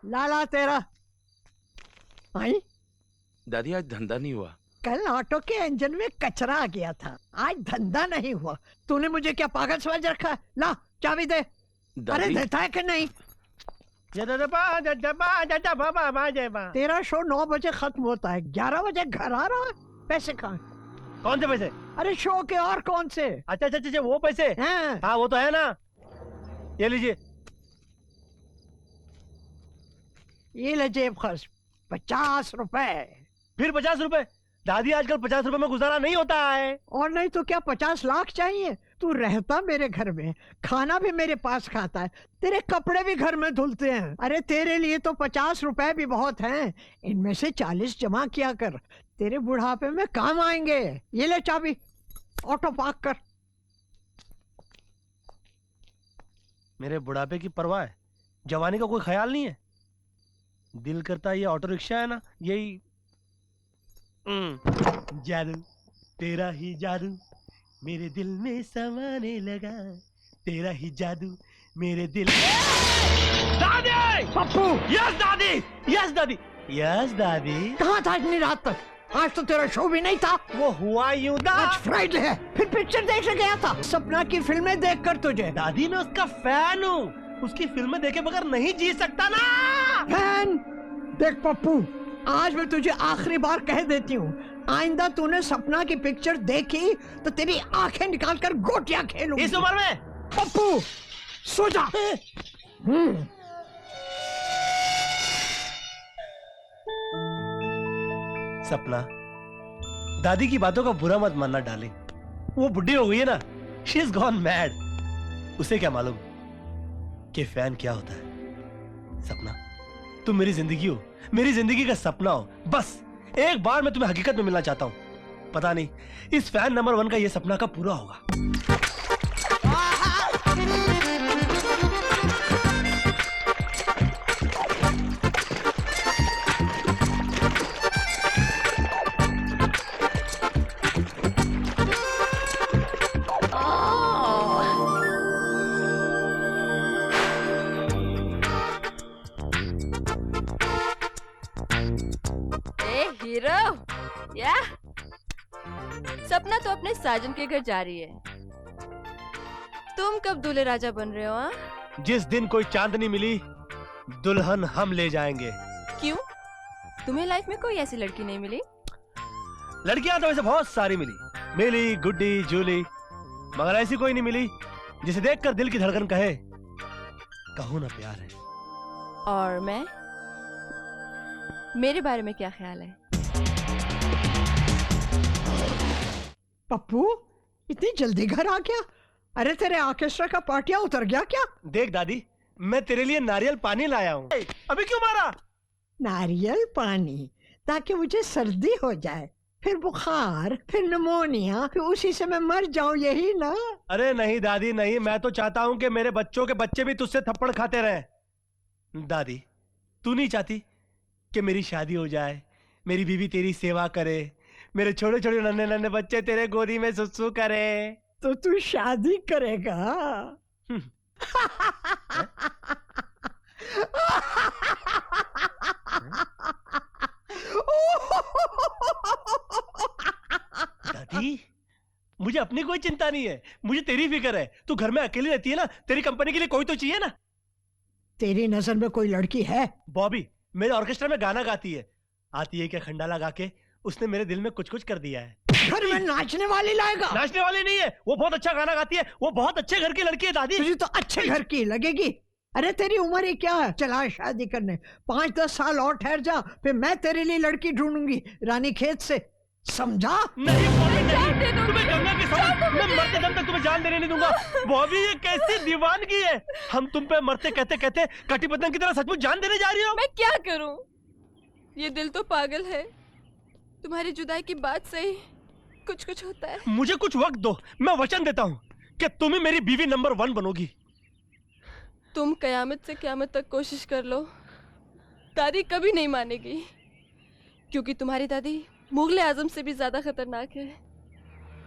लाला तेरा आई। दादी आज धंधा नहीं हुआ। कल ऑटो के इंजन में कचरा आ गया था, आज धंधा नहीं हुआ। तूने मुझे क्या पागल समझ रखा? ला चाबी दे। अरे देता है कि नहीं? तेरा शो 9 बजे खत्म होता है, 11 बजे घर आ रहा है। पैसे कहाँ? कौन से पैसे? अरे शो के और कौन से? अच्छा अच्छा अच्छा वो पैसे? हाँ वो तो है ना, ये लीजिए। ये ले जेब खर्च 50 रुपए। फिर 50 रुपए? दादी आजकल 50 रुपए में गुजारा नहीं होता है। और नहीं तो क्या 50 लाख चाहिए? तू रहता मेरे घर में, खाना भी मेरे पास खाता है, तेरे कपड़े भी घर में धुलते हैं। अरे तेरे लिए तो 50 रुपए भी बहुत हैं। इनमें से 40 जमा किया कर, तेरे बुढ़ापे में काम आएंगे। ये ले चाबी, ऑटो पार्क कर। मेरे बुढ़ापे की परवाह है, जवानी का कोई ख्याल नहीं है। दिल करता है ये ऑटो रिक्शा है ना, यही जादू, तेरा ही जादू मेरे दिल में समाने लगा, तेरा ही जादू मेरे दिल। दादी! पप्पू! यस दादी, यस दादी, यस दादी। कहाँ था इतनी रात तक? आज तो तेरा शो भी नहीं था। वो हुआ यूं आज फ्राइडे है, फिर पिक्चर देखने गया था। सपना की फिल्में देखकर तुझे। दादी मैं उसका फैन हूँ, उसकी फिल्में देखे बगैर नहीं जी सकता ना। फैन? देख पप्पू, आज मैं तुझे आखिरी बार कह देती हूँ, आइंदा तूने सपना की पिक्चर देखी तो तेरी आंखें निकालकर गोटियां खेलूंगी। इस उम्र में? पप्पू सो जा। सपना, दादी की बातों का बुरा मत मानना डार्लिंग, वो बुढ़ी हो गई है ना, शी इज गॉन मैड। उसे क्या मालूम कि फैन क्या होता है। सपना, तुम मेरी जिंदगी हो, मेरी जिंदगी का सपना हो। बस एक बार मैं तुम्हें हकीकत में मिलना चाहता हूं। पता नहीं इस फैन नंबर 1 का ये सपना कब पूरा होगा। हीरो या सपना तो अपने साजन के घर जा रही है, तुम कब दूल्हे राजा बन रहे हो? जिस दिन कोई चांदनी मिली, दुल्हन हम ले जाएंगे। क्यों, तुम्हें लाइफ में कोई ऐसी लड़की नहीं मिली? लड़कियां तो वैसे बहुत सारी मिली, गुड्डी, जूली, मगर ऐसी कोई नहीं मिली जिसे देखकर दिल की धड़कन कहे कहूं ना प्यार है। और मैं, मेरे बारे में क्या ख्याल है? पप्पू इतनी जल्दी घर आ गया? अरे तेरे ऑर्केस्ट्रा का पार्टियां उतर गया क्या? देख दादी, मैं तेरे लिए नारियल पानी लाया हूँ। अभी क्यों मारा? नारियल पानी ताकि मुझे सर्दी हो जाए, फिर बुखार, फिर निमोनिया, फिर उसी से मैं मर जाऊं, यही ना? अरे नहीं दादी नहीं, मैं तो चाहता हूँ कि मेरे बच्चों के बच्चे भी तुझसे थप्पड़ खाते रहे। दादी, तू नहीं चाहती कि मेरी शादी हो जाए, मेरी बीवी तेरी सेवा करे, मेरे छोटे छोटे नन्हे नन्हे बच्चे तेरे गोदी में सुसु करे? तो तू शादी करेगा? दादी, मुझे अपनी कोई चिंता नहीं है, मुझे तेरी फिक्र है। तू घर में अकेली रहती है ना, तेरी कंपनी के लिए कोई तो चाहिए ना। तेरी नजर में कोई लड़की है? बॉबी मेरे ऑर्केस्ट्रा में गाना गाती है, आती है क्या खंडाला गा के उसने मेरे दिल में कुछ कुछ कर दिया है। घर में नाचने वाली लाएगा? नाचने वाली नहीं है, वो बहुत अच्छा गाना गाती है, वो बहुत अच्छे घर की लड़की है दादी। तुझे तो अच्छे घर की लगेगी। अरे तेरी उम्र ही क्या है, चला शादी करने। 5-10 साल और ठहर जा, फिर मैं तेरे लिए लड़की ढूंढूंगी रानी खेत से, समझा? नहीं बॉबी नहीं, तुम्हें गंगा की सौगंध, मैं मरते दम तक तुम्हें जान देने नहीं दूंगा। बॉबी ये कैसी दीवानगी है, हम तुम पे मरते कहते कहते कटिबद्धन की तरह सचमुच जान देने जा रही हो। मैं क्या करूं, ये दिल तो पागल है। तुम्हारी जुदाई की बात से ही कुछ कुछ होता है। मुझे कुछ वक्त दो, मैं वचन देता हूँ कि तुम ही मेरी बीवी नंबर 1 बनोगी। तुम कयामत से कयामत तक कोशिश कर लो, दादी कभी नहीं मानेगी, क्योंकि तुम्हारी दादी मुगले आजम से भी ज्यादा खतरनाक है।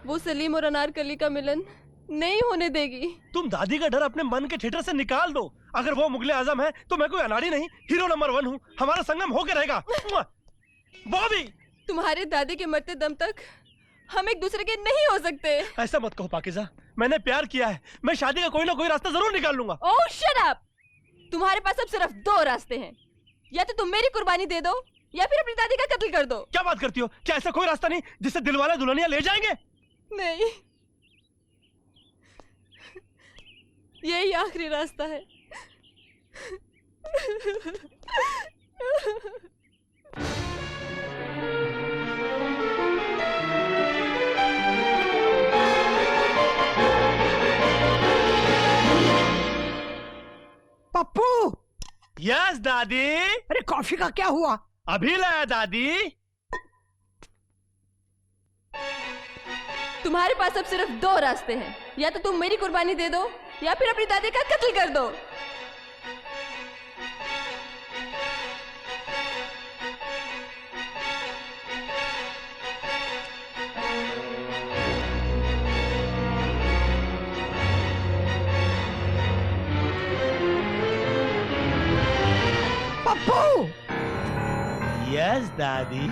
वो सलीम और अनारकली का मिलन नहीं होने देगी। तुम दादी का डर अपने मन के थिएटर से निकाल दो, अगर वो मुगले आजम है तो मैं कोई अनाड़ी नहीं, हीरो नंबर 1 हूँ। हमारा संगम होकर रहेगा। बॉबी, तुम्हारे दादी के मरते दम तक हम एक दूसरे के नहीं हो सकते। ऐसा मत कहो पाकिज़ा, मैंने प्यार किया है, मैं शादी का कोई ना कोई रास्ता जरूर निकाल लूंगा। ओह शट अप! तुम्हारे पास अब सिर्फ 2 रास्ते हैं, या तो तुम मेरी कुर्बानी दे दो या फिर अपनी दादी का कत्ल कर दो। क्या बात करती हो? क्या ऐसा कोई रास्ता नहीं जिससे दिलवाले दुल्हनिया ले जाएंगे? नहीं, यही आखिरी रास्ता है। पप्पू, यस दादी। अरे कॉफी का क्या हुआ? अभी लाया दादी। तुम्हारे पास अब सिर्फ 2 रास्ते हैं, या तो तुम मेरी कुर्बानी दे दो या फिर अपनी दादी का कत्ल कर दो। पप्पू, यस दादी।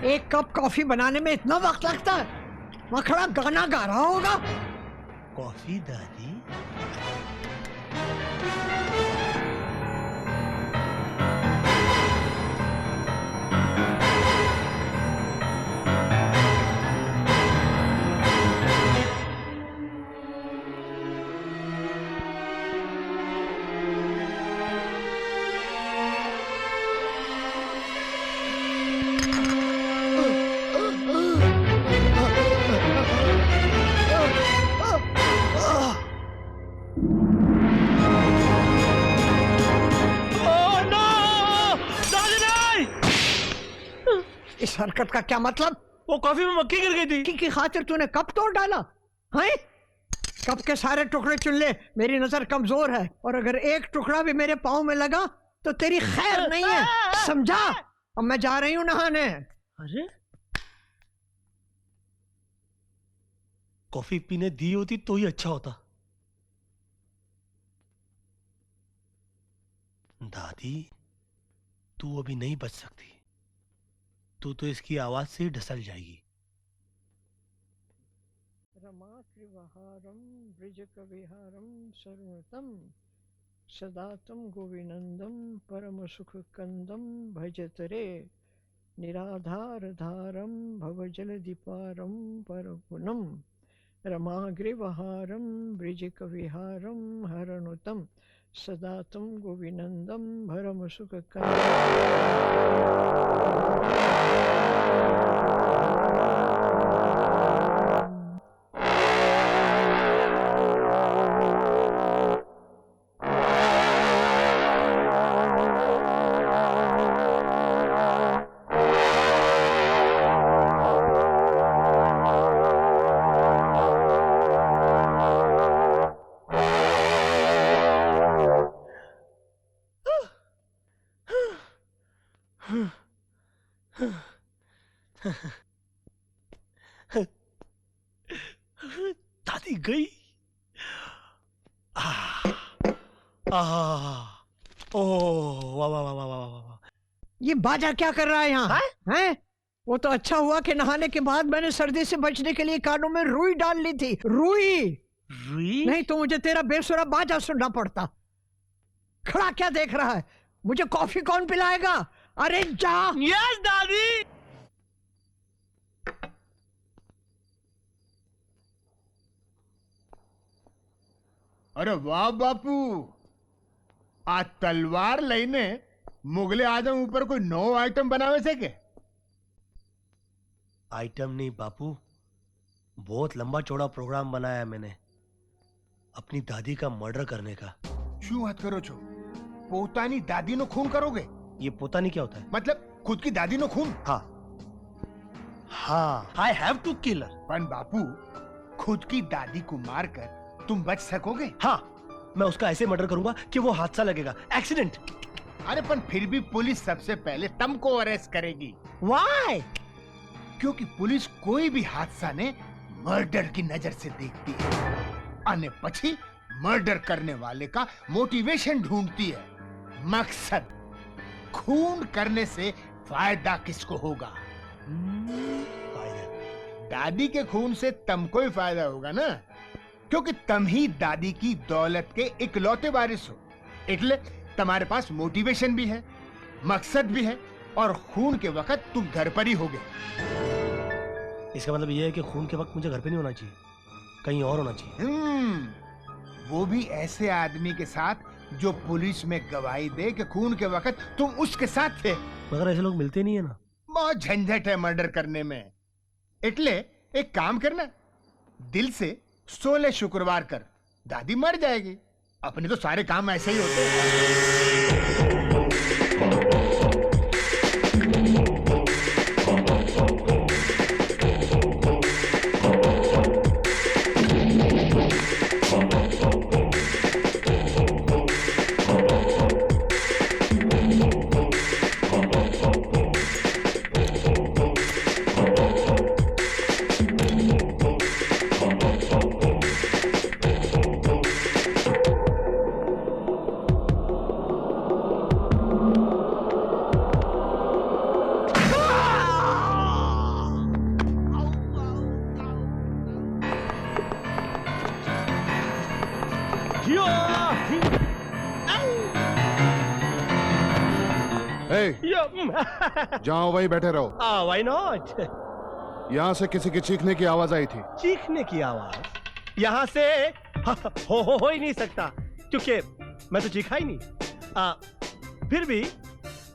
एक कप कॉफी बनाने में इतना वक्त लगता है? मखड़ा गाना गा रहा होगा। कॉफी दादी। इस हरकत का क्या मतलब? वो कॉफी में मक्खी गिर गई थी। की खातिर तूने कप तोड़ डाला? हैं? कप के सारे टुकड़े चुन ले, मेरी नजर कमजोर है, और अगर एक टुकड़ा भी मेरे पाँव में लगा तो तेरी खैर नहीं है, समझा? अब मैं जा रही हूँ नहाने। अरे, कॉफी पीने दी होती तो ही अच्छा होता। दादी, तू अभी नहीं बच सकती, तू तो इसकी आवाज से ही ढसल जाएगी। रमा त्रिवहारम ब्रिजकविहारम सर्वतम सदातम गोविनंदम परम सुख कंदम भजतरे निराधार धारम भवजलधिपारम परपुनम रमाग्रिवहारम ब्रिजकविहारम हरणुतम सदातम गोविनंदम भरम सुख दादी गई। ओ वाह वाह वाह वाह वाह वाह। ये बाजा क्या कर रहा है यहाँ? हैं? वो तो अच्छा हुआ कि नहाने के बाद मैंने सर्दी से बचने के लिए कानों में रुई डाल ली थी। रुई रुई? नहीं तो मुझे तेरा बेसुरा बाजा सुनना पड़ता। खड़ा क्या देख रहा है? मुझे कॉफी कौन पिलाएगा? अरे जा। यस दादी। અરે વાહ બાપુ, આ તલવાર લઈને મુગલે આઝમ ઉપર કોઈ નવો આઈટમ બનાવે છે કે? आइटम नहीं बापू, बहुत लंबा चौड़ा प्रोग्राम बनाया है मैंने अपनी दादी का मर्डर करने का। શું વાત કરો છો? પોતાની દાદીનો ખૂન કરોગે? ये पोता नहीं क्या होता है? मतलब खुद की दादी नो खून? हाँ हाँ, आई हैव टू किल हर। पर बापू, खुद की दादी को मारकर तुम बच सकोगे? हाँ, मैं उसका ऐसे मर्डर करूंगा कि वो हादसा लगेगा, एक्सीडेंट। अरे पर फिर भी पुलिस सबसे पहले तुमको अरेस्ट करेगी। व्हाई? क्योंकि पुलिस कोई भी हादसा ने मर्डर की नजर से देखती है અને પછી मर्डर करने वाले का मोटिवेशन ढूंढती है। मकसद, खून करने से फायदा किसको होगा? दादी के खून से तुमको ही फायदा होगा ना, क्योंकि तुम ही दादी की दौलत के इकलौते वारिस हो। इसलिए तुम्हारे पास मोटिवेशन भी है, मकसद भी है, और खून के वक्त तुम घर पर ही होगे। इसका मतलब ये है कि खून के वक्त मुझे घर पे नहीं होना चाहिए, कहीं और होना चाहिए। वो भी ऐसे आदमी के साथ जो पुलिस में गवाही दे कि खून के वक्त तुम उसके साथ थे। मगर ऐसे लोग मिलते नहीं है ना। बहुत झंझट है मर्डर करने में। इतले एक काम करना, दिल से 16 शुक्रवार कर, दादी मर जाएगी। अपने तो सारे काम ऐसे ही होते हैं। जहाँ वहीं बैठे रहो। Why not? यहाँ से किसी की चीखने की आवाज आई थी। चीखने की आवाज यहाँ से हो ही नहीं सकता, क्योंकि मैं तो चीखा ही नहीं। फिर भी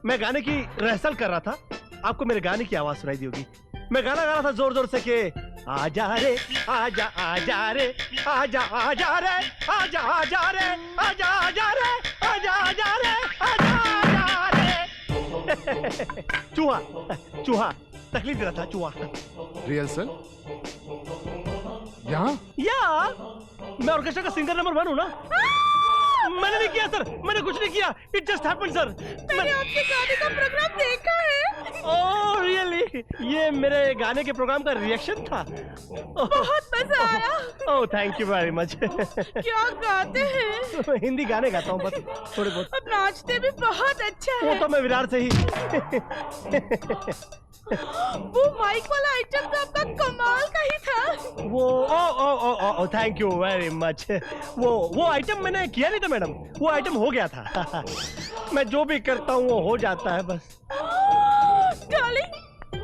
मैं गाने की रिहर्सल कर रहा था, आपको मेरे गाने की आवाज सुनाई दी होगी। मैं गाना गा रहा था जोर जोर से कि आजा रे आजा आजा रे आजा आजा रे आजा आजा रे आजा आजा रे आजा आजा रे आजा आजा रे। चूहा चूहा तकलीफ दे रहा था, चूहा। रिहर्सल यहाँ? या मैं ऑर्केस्ट्रा का सिंगर नंबर 1 हूँ ना। मैंने नहीं किया सर, मैंने कुछ नहीं किया। It just happened sir. मैंने आपके गाने का प्रोग्राम देखा है। Oh really? ये मेरे गाने के प्रोग्राम का रिएक्शन था। बहुत मजा आया। Oh thank you very much. क्या गाते हैं? हिंदी गाने गाता हूँ बस, थोड़े बहुत। अब नाचते भी बहुत अच्छा वो है। तो मैं विरार से ही। वो माइक वाला आइटम तो आपका कमाल का ही था। वो ओ थैंक यू वेरी मच। वो आइटम मैंने किया नहीं था मैडम, वो आइटम हो गया था। मैं जो भी करता हूँ वो हो जाता है बस। डार्लिंग,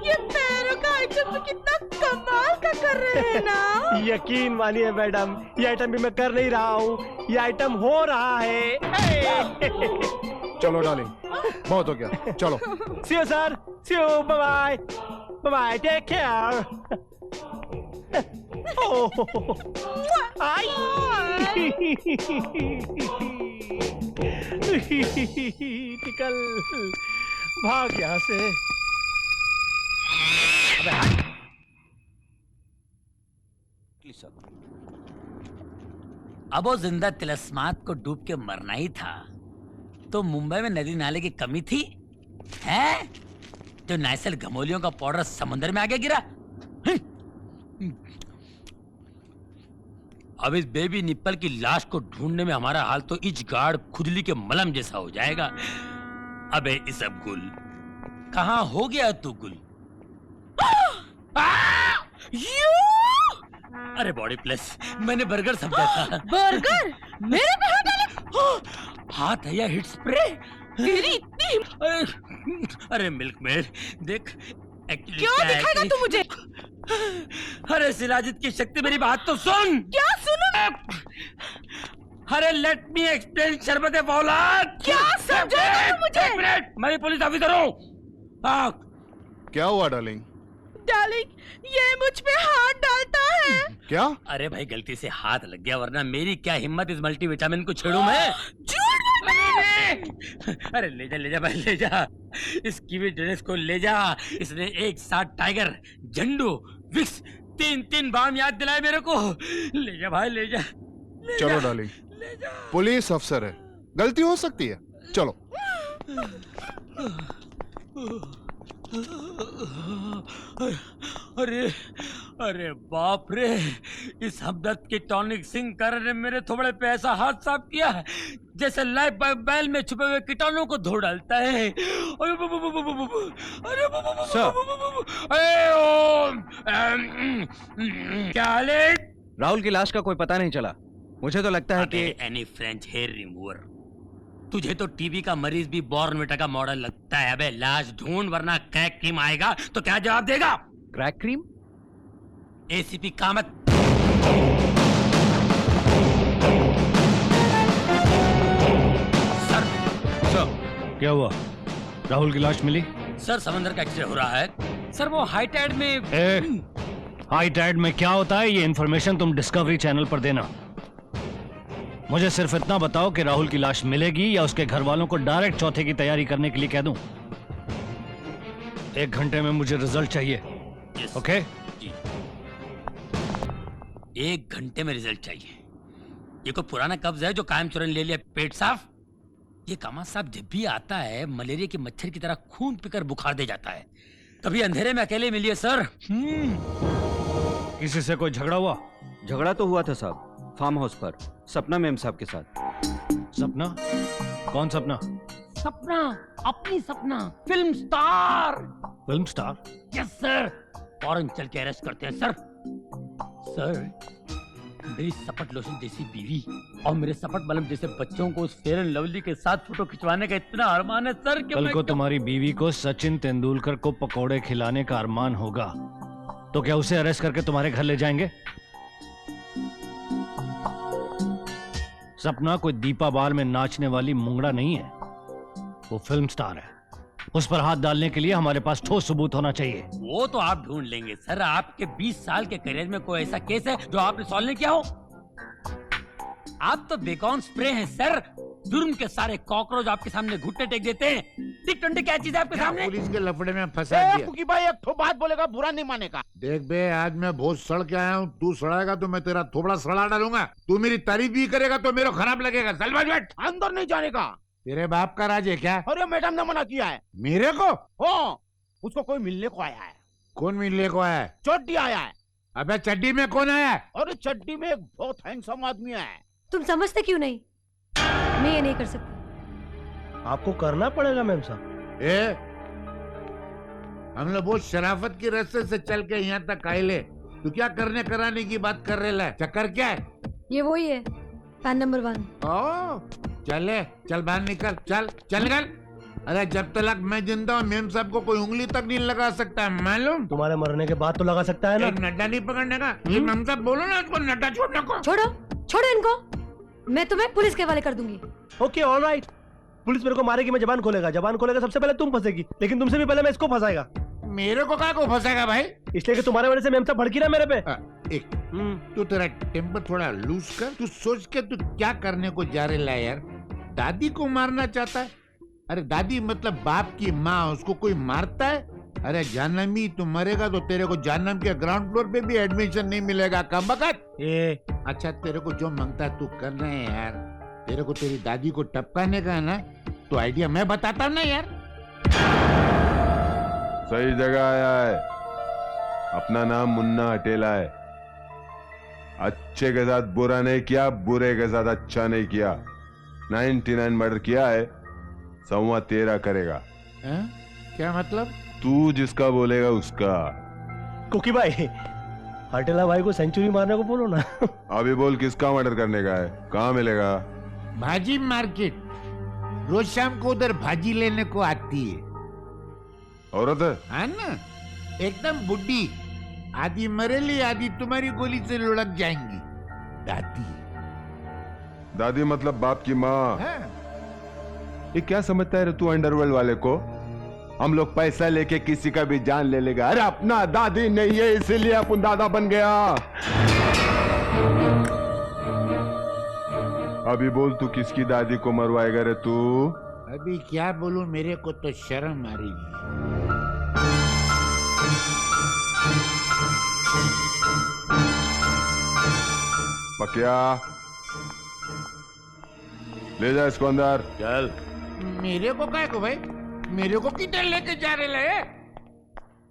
ये पैरों का आइटम तो कितना कमाल का कर रहे हैं ना। यकीन मानिए मैडम, ये आइटम भी मैं कर नहीं रहा हूँ, ये आइटम हो रहा है। चलो डार्लिंग, बहुत हो गया, चलो। See you sir, see you, bye bye, bye bye, take care. Oh, आई। निकल, भाग यहाँ से। अबे हट। अब वो जिंदा तिलस्मात को डूब के मरना ही था, तो मुंबई में नदी नाले की कमी थी है? जो नाइसल घमोलियों का पाउडर समुद्र में आगे गिरा। अब इस बेबी निप्पल की लाश को ढूंढने में हमारा हाल तो इच गाड़ खुजली के मलम जैसा हो जाएगा। अबे इस अब गुल, कहाँ हो गया तू गुल? अरे बॉडी प्लस, मैंने बर्गर समझा था। बर्गर मेरे पे हाथ डाले? हाथ है या हिट स्प्रे? तेरी इतनी। अरे मिल्क मेड देख, एक्चुअली क्यों दिखाएगा तू मुझे? अरे सिराजित की शक्ति, मेरी बात तो सुन। क्या सुनूं? अरे लेट मी एक्सप्लेन शरबत फौलाद। क्या समझाएगा तू मुझे? एक मिनट, मैं पुलिस ऑफिसर हूँ। क्या हुआ डार्लिंग? डार्लिंग, ये मुझ पे हाथ डालता है। क्या? अरे भाई गलती से हाथ लग गया, वरना मेरी क्या हिम्मत इस मल्टीविटामिन को छेड़ूं मैं? झूठ बोल रहा है। अरे ले जा भाई ले जा, इस कीवी ड्रेस को ले जा। इसने एक साथ टाइगर, झंडू, विक्स, 3 बाम याद दिलाए मेरे को। ले जा भाई ले जा। चलो डार्लिंग, पुलिस अफसर है, गलती हो सकती है, चलो। अरे अरे बाप रे, इस हमदर्द की टॉनिक सिंह कर ने मेरे थोबड़े पे ऐसा हाथ साफ किया है जैसे लाइफ बैल में छुपे हुए कीटाणुओं को धो डालता है। अरे क्या हाल है? राहुल की लाश का कोई पता नहीं चला। मुझे तो लगता है कि एनी फ्रेंच हेयर रिमूवर। तुझे तो टीबी का मरीज भी बॉर्नविटा का मॉडल लगता है। अबे लाश ढूंढ वरना क्रैक क्रीम आएगा तो क्या जवाब देगा? Crack cream? ACP Kamat. Sir क्या हुआ? राहुल की लाश मिली? सर समंदर का एक्सीडेंट हो रहा है सर। वो हाई टाइड में हाई टाइड में क्या होता है ये इन्फॉर्मेशन तुम डिस्कवरी चैनल पर देना। मुझे सिर्फ इतना बताओ कि राहुल की लाश मिलेगी या उसके घर वालों को डायरेक्ट चौथे की तैयारी करने के लिए कह दूं। 1 घंटे में मुझे रिजल्ट चाहिए। Yes. ओके? जी। 1 घंटे में रिजल्ट चाहिए। ये कोई पुराना कब्ज है जो कायम चुरन ले लिया पेट साफ? ये कामा साहब जब भी आता है मलेरिया के मच्छर की तरह खून पीकर बुखार दे जाता है। कभी अंधेरे में अकेले मिलिए सर। किसी से कोई झगड़ा हुआ? झगड़ा तो हुआ था साहब, फार्म हाउस पर, सपना मैम साहब के साथ। सपना? कौन सपना? सपना, अपनी सपना, film star. Film star? Yes sir. फौरन चल के अरेस्ट करते हैं सर। सर मेरी सपट लोशन जैसी बीवी और मेरे सपट बलम जैसे बच्चों को उस फेयर एंड लवली के साथ फोटो खिंचवाने का इतना अरमान है सर कि कल मैं को तुम्हारी बीवी को सचिन तेंदुलकर को पकौड़े खिलाने का अरमान होगा तो क्या उसे अरेस्ट करके तुम्हारे घर ले जाएंगे? सपना कोई दीपा बार में नाचने वाली मुंगड़ा नहीं है, वो फिल्म स्टार है। उस पर हाथ डालने के लिए हमारे पास ठोस सबूत होना चाहिए। वो तो आप ढूंढ लेंगे सर। आपके 20 साल के करियर में कोई ऐसा केस है जो आपने सॉल्व नहीं किया हो? आप तो बेकॉन स्प्रे हैं सर। जुर्म के सारे कॉकरोच आपके सामने घुटने टेक देते हैं। टिक टंडे क्या चीज है आपके सामने? पुलिस के लफड़े में फंसा दिया। फुकी भाई एक ठो बात बोलेगा बुरा नहीं मानेगा। देख बे, आज मैं बहुत सड़ के आया हूँ। तू सड़ाएगा तो मैं तेरा थोबड़ा सड़ा डालूंगा। तू मेरी तारीफ भी करेगा तो मेरा खराब लगेगा। चल बैठ। अंदर नहीं जाने का। तेरे बाप का राज है क्या? अरे मैडम ने मना किया है। मेरे को? हाँ, उसको कोई मिलने को आया है। कौन मिलने को आया है? चड्डी आया है। अबे चड्डी में कौन आया है? अरे चड्डी में एक बहुत हैंडसम आदमी है। तुम समझते क्यों नहीं? मैं ये नहीं कर सकती। आपको करना पड़ेगा मैम साहब। ए, हम लोग बहुत शराफत की रास्ते से चल के यहाँ तक आए ले। तू क्या करने कराने की बात कर रहे है? चक्कर क्या है? ये वही है, पैन नंबर 1। ओ, चले, चल बाहर निकल। चल निकल। अरे जब तक मैं जिंदा हूँ मेम साहब को कोई उंगली तक नहीं लगा सकता है, मालूम? तुम्हारे मरने के बाद तो लगा सकता है ना। एक नड्डा नहीं पकड़ने का। ये मेम साहब बोलो ना उसको नड्डा छोड़ने को। छोड़ो इनको, मैं तुम्हें पुलिस के हवाले कर दूंगी। Okay alright. पुलिस मेरे को मारेगी, मैं जबान खोलेगा सबसे पहले तुम फंसेगी, लेकिन तुमसे भी पहले मैं इसको फंसाएगा। मेरे को क्या को फंसेगा भाई? इसलिए कि तुम्हारे वजह से मैम साहब भड़की ना मेरे पे। एक तू तेरा टेम्पर थोड़ा लूज कर। तू सोच के तू क्या करने को जा रहा है यार? दादी को मारना चाहता है? अरे दादी मतलब बाप की माँ, उसको कोई मारता है? अरे जानवी, तू मरेगा तो तेरे को जानम के ग्राउंड फ्लोर पे भी एडमिशन नहीं मिलेगा। कम बकत। अच्छा तेरे को जो मांगता है तू कर रहे हैं यार। तेरे को तेरी दादी को टपकाने का है ना, तो आइडिया मैं बताता हूँ ना यार। सही जगह आया है। अपना नाम मुन्ना अटेला है। अच्छे के साथ बुरा नहीं किया, बुरे के साथ अच्छा नहीं किया। 99 मर्डर किया है, 13 करेगा। क्या मतलब? तू जिसका बोलेगा उसका। कुकी भाई, अटेला भाई को सेंचुरी मारने को बोलो ना। अभी बोल किसका मर्डर करने का है? कहाँ मिलेगा? भाजी मार्केट। रोज शाम को उधर भाजी लेने को आती है। औरत है? हाँ ना, एकदम बुढ़ी। आधी मरेली, आधी तुम्हारी गोली से लुढ़क जाएंगी। दादी। दादी मतलब बाप की माँ। हाँ। ये क्या समझता है रे तू अंडरवर्ल्ड वाले को? हम लोग पैसा लेके किसी का भी जान ले लेगा। अरे अपना दादी नहीं है इसीलिए अपन दादा बन गया। अभी बोल तू किसकी दादी को मरवाएगा रे तू? अभी क्या बोलूं, मेरे को तो शर्म आ रही है। पकिया ले जा इसको अंदर। चल। मेरे को क्या को भाई? मेरे को किधर लेके जा रहे हैं?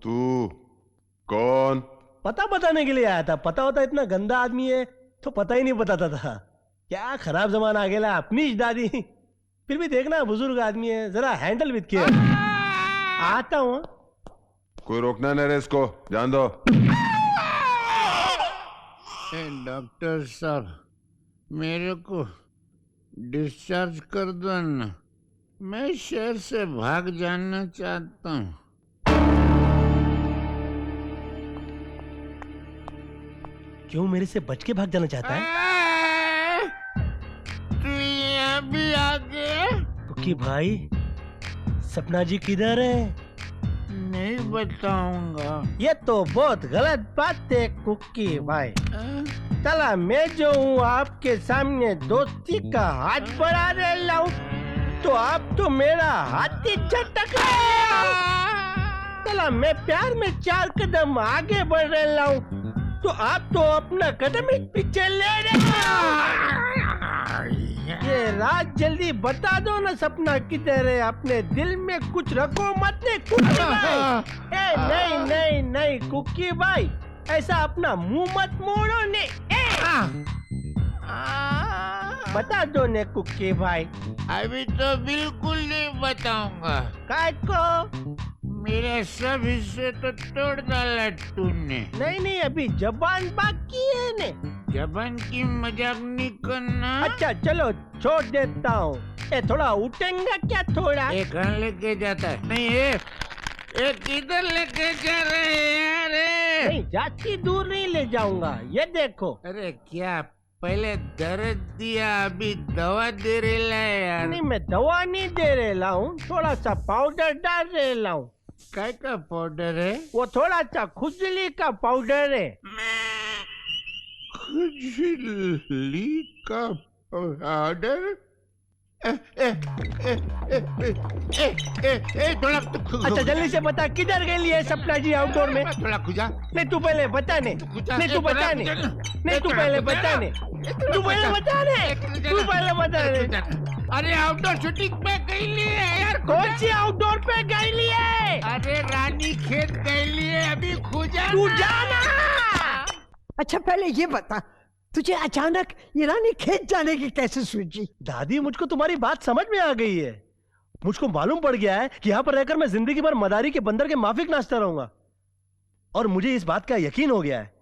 तू कौन? पता बताने के लिए आया था। पता होता इतना गंदा आदमी है तो पता ही नहीं बताता था। क्या खराब जमाना आ गया, अपनी दादी। फिर भी देखना बुजुर्ग आदमी है, जरा हैंडल विद केयर। आता हूँ। कोई रोकना नहीं रे इसको, जान दो। डॉक्टर साहब, मेरे को डिस्चार्ज कर दो ना, मैं शहर से भाग जाना चाहता हूँ। क्यों, मेरे से बच के भाग जाना चाहता है? तू यहाँ भी आ गया? कुकी भाई, सपना जी किधर है? नहीं बताऊंगा। ये तो बहुत गलत बात है कुकी भाई। चला मैं जो हूँ आपके सामने दोस्ती का हाथ बढ़ा रहा हूँ तो आप तो मेरा हाथ ही झटक रहे हो। चला मैं प्यार में 4 कदम आगे बढ़ रहा हूँ तो आप तो अपना कदम ही पीछे ले रहे हो। ये रात जल्दी बता दो ना, सपना किधर है? अपने दिल में कुछ रखो मत ने कुकी भाई। नहीं नहीं नहीं कुकी भाई, ऐसा अपना मुंह मत मोड़ो ने। बता दो ने कुकी भाई। अभी तो बिल्कुल नहीं बताऊंगा। काय को? मेरे सब हिस्से तो तोड़ डाला तूने। नहीं नहीं, अभी जबान बाकी है ने। जबान की मजाक नहीं करना। अच्छा चलो छोड़ देता हूँ। थोड़ा उठेंगा क्या? थोड़ा ये कहाँ लेके जाता है? नहीं ये किधर लेके जा रहे हैं यार? नहीं, जाती दूर नहीं ले जाऊंगा। ये देखो। अरे क्या पहले दर्द दिया, अभी दवा दे रहा है यार। नहीं, मैं दवा नहीं दे रहा हूँ, थोड़ा सा पाउडर डाल रहा हूँ। काय का पाउडर है? वो थोड़ा सा खुजली का पाउडर है। खुजली का पाउडर? थोड़ा अच्छा जल्दी से बता, किधर गई है सपना जी आउटडोर में? थोड़ा खुजा। नहीं तू पहले बता ने। नहीं तू बता ने। नहीं तू पहले बता ने। तू पहले बता ने। तू पहले बता ने। अरे आउटडोर शूटिंग पे गई है यार। कौन सी आउटडोर पे गई है? अरे रानी खेत गई है, अभी खुजा। तू जाना। अच्छा पहले ये बता, तुझे अचानक ये रानी खेत जाने की कैसे सूझी? दादी, मुझको तुम्हारी बात समझ में आ गई है। मुझको मालूम पड़ गया है कि यहाँ पर रहकर मैं जिंदगी भर मदारी के बंदर के माफिक नाचता रहूंगा। और मुझे इस बात का यकीन हो गया है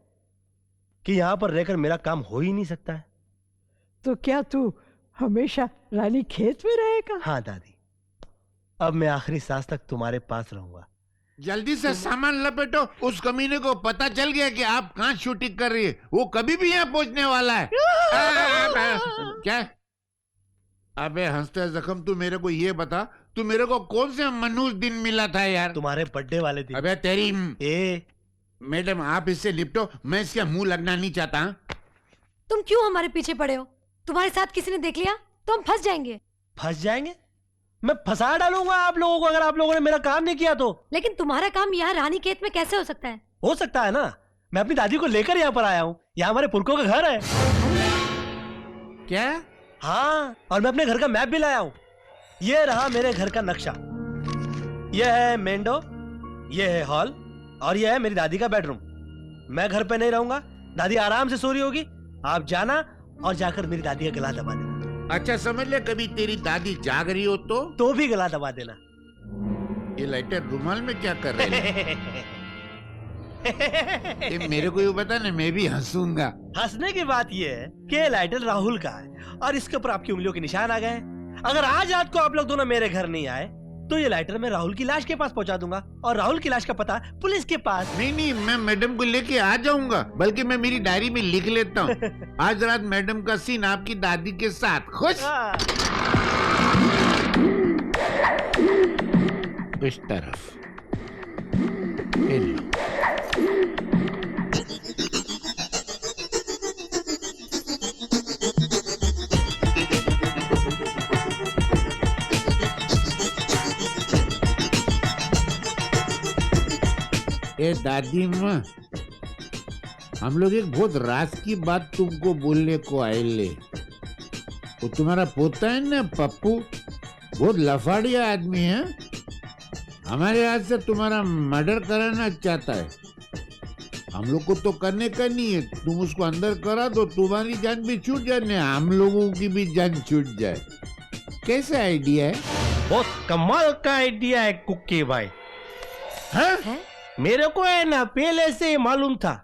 कि यहाँ पर रहकर मेरा काम हो ही नहीं सकता है। तो क्या तू हमेशा रानी खेत में रहेगा? हाँ दादी, अब मैं आखिरी सांस तक तुम्हारे पास रहूंगा। जल्दी से सामान लपेटो, उस कमीने को पता चल गया कि आप कहाँ शूटिंग कर रही है। वो कभी भी यहाँ पहुंचने वाला है। क्या? अबे हंसते जख्म, तू मेरे को ये बता, तू मेरे को कौन से मनहूस दिन मिला था यार? तुम्हारे बर्थडे वाले दिन। अबे तेरी मैडम, आप इससे लिपटो, मैं इसका मुंह लगना नहीं चाहता। तुम क्यों हमारे पीछे पड़े हो? तुम्हारे साथ किसी ने देख लिया तो हम फंस जाएंगे। फंस जाएंगे? मैं फंसा डालूंगा आप लोगों को अगर आप लोगों ने मेरा काम नहीं किया तो। लेकिन तुम्हारा काम यहाँ रानी खेत में कैसे हो सकता है? हो सकता है ना, मैं अपनी दादी को लेकर यहाँ पर आया हूँ। यहाँ हमारे पुरखों का घर है। क्या? हाँ, और मैं अपने घर का मैप भी लाया हूँ। ये रहा मेरे घर का नक्शा। ये है मेन डोर, ये है हॉल और ये है मेरी दादी का बेडरूम। मैं घर पे नहीं रहूंगा, दादी आराम से सो रही होगी। आप जाना और जाकर मेरी दादी का गला दबा देना। अच्छा समझ ले, कभी तेरी दादी जाग रही हो तो भी गला दबा देना। ये लाइटर रुमाल में क्या कर रहे हैं? ये मेरे को ये बता ना, मैं भी हंसूंगा। हंसने की बात ये है कि ये लाइटर राहुल का है और इसके ऊपर आपकी उंगलियों के निशान आ गए हैं। अगर आज रात को आप लोग दोनों मेरे घर नहीं आए तो ये लाइटर मैं राहुल की लाश के पास पहुंचा दूंगा और राहुल की लाश का पता पुलिस के पास। नहीं, मैं मैडम को लेके आ जाऊंगा, बल्कि मैं मेरी डायरी में लिख लेता हूँ। आज रात मैडम का सीन आपकी दादी के साथ। खुश? इस तरफ। ए दादी माँ, हम लोग एक बहुत राज की बात तुमको बोलने को आए ले। वो तुम्हारा पोता है ना पप्पू, बहुत लफाड़िया आदमी है। हमारे हाथ से तुम्हारा मर्डर कराना चाहता है। हम लोग को तो करने का नहीं है, तुम उसको अंदर करा दो, तुम्हारी जान भी छूट जाए, हम लोगों की भी जान छूट जाए। कैसा आइडिया है? बहुत कमाल का आइडिया है कुकी भाई। हाँ? मेरे को है ना पहले से ही मालूम था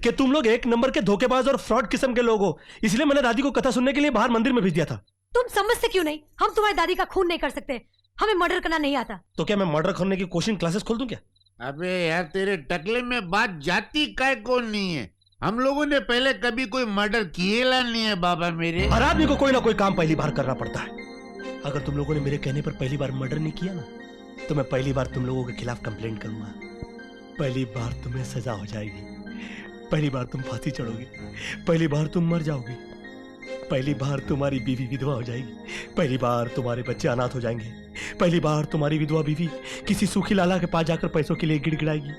कि तुम लोग एक नंबर के धोखेबाज और फ्रॉड किस्म के लोग हो, इसलिए मैंने दादी को कथा सुनने के लिए बाहर मंदिर में भेज दिया था। तुम समझते क्यों नहीं? हम तुम्हारी दादी का खून नहीं कर सकते, हमें मर्डर करना नहीं आता। तो क्या मैं मर्डर करने की कोचिंग क्लासेस खोल दूं क्या? अबे यार, तेरे टकले में बात जाती काय को नहीं है। हम लोगों ने पहले कभी कोई मर्डर किएला नहीं है बाबा मेरे। हर आदमी को कोई ना कोई काम पहली बार करना पड़ता है। अगर तुम लोगों ने मेरे कहने पर पहली बार मर्डर नहीं किया ना, तो मैं पहली बार तुम लोगों के खिलाफ कंप्लेंट करूंगा। पहली बार तुम्हें सजा हो जाएगी, पहली बार तुम फांसी चढ़ोगे, पहली बार तुम मर जाओगे, पहली बार तुम्हारी बीवी विधवा हो जाएगी, पहली बार तुम्हारे बच्चे अनाथ हो जाएंगे, पहली बार तुम्हारी विधवा बीवी किसी सूखी लाला के पास जाकर पैसों के लिए गिड़गिड़ाएगी,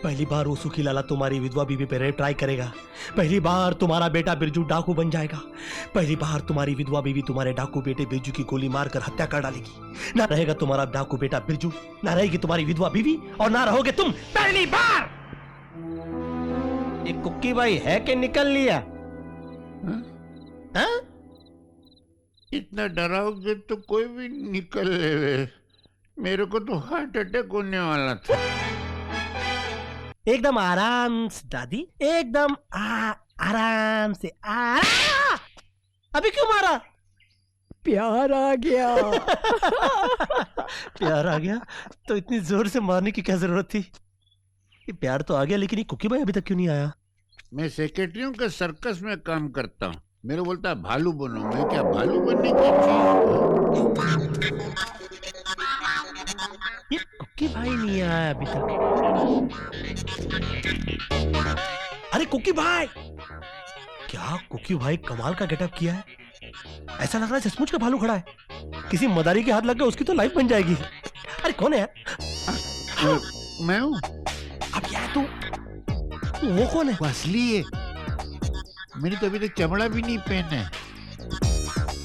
पहली बार वो सूखी लाला तुम्हारी विधवा बीवी पे रेप ट्राई करेगा, पहली बार तुम्हारा बेटा बिरजू डाकू बन जाएगा, पहली बार तुम्हारी विधवा बीवी तुम्हारे डाकू बेटे बिरजू की गोली मारकर हत्या कर डालेगी। ना रहेगा तुम्हारा डाकू बेटा बिरजू, ना रहेगी तुम्हारी विधवा बीवी, और ना रहोगे तुम पहली बार। ये कुक्की भाई है कि निकल लिया? हाँ? इतना डराओगे तो कोई भी निकल ले। मेरे को तो हार्ट अटैक होने वाला था। एकदम आराम से दादी, एकदम आराम से। अभी क्यों मारा? प्यार आ गया। प्यार आ गया तो इतनी जोर से मारने की क्या जरूरत थी? ये प्यार तो आ गया, लेकिन ये कुकी भाई अभी तक क्यों नहीं आया? मैं सेक्रेटरियों के सर्कस में काम करता हूँ। मेरे बोलता है भालू बनो, मैं क्या भालू बनने की चीज? ये कुकी भाई नहीं आया अभी तक। अरे कुकी भाई, क्या कुकी भाई कमाल का गेटअप किया है। ऐसा लग रहा है सचमुच का भालू खड़ा है। किसी मदारी के हाथ लग गया उसकी तो लाइफ बन जाएगी। अरे कौन है? मैं हूँ। अब यार तू, वो कौन है? वो असली है। मैंने तो अभी तक चमड़ा भी नहीं पहना है।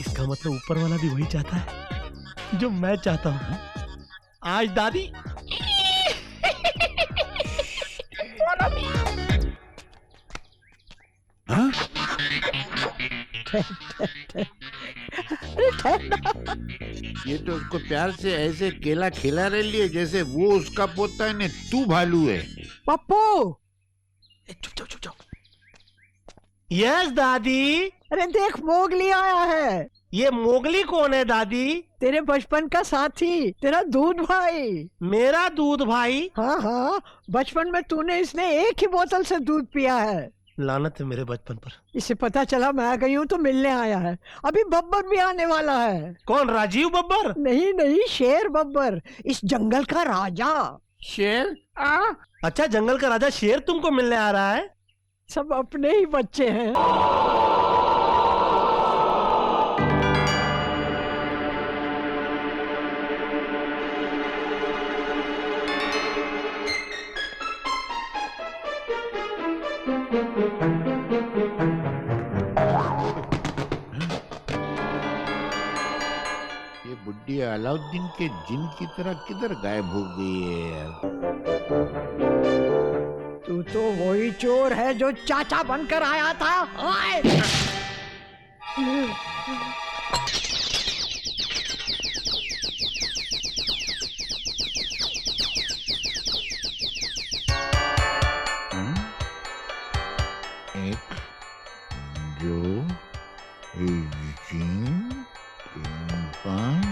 इसका मतलब ऊपर वाला भी वही चाहता है जो मैं चाहता हूँ। आज दादी हाँ? ये तो उसको प्यार से ऐसे केला खिला रही है जैसे वो उसका पोता है ने तू भालू है। पप्पू, चुप जाओ चुप जाओ। यस दादी। अरे देख, मोगली आया है। ये मोगली कौन है दादी? तेरे बचपन का साथी, तेरा दूध भाई। मेरा दूध भाई? हाँ हाँ, बचपन में तूने इसने एक ही बोतल से दूध पिया है। लानत है मेरे बचपन पर। इसे पता चला मैं आ गई हूँ तो मिलने आया है। अभी बब्बर भी आने वाला है। कौन? राजीव बब्बर? नहीं नहीं, शेर बब्बर, इस जंगल का राजा। शेर? अच्छा, जंगल का राजा शेर तुमको मिलने आ रहा है? सब अपने ही बच्चे हैं। ये बुड्ढी अलाउद्दीन के जिन की तरह किधर गायब हो गई है यार? तू तो वही चोर है जो चाचा बनकर आया था। ओए! एक, दो, तीन, 5।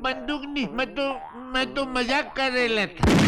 बंदूक नहीं, मैं तो मजाक कर रहा था।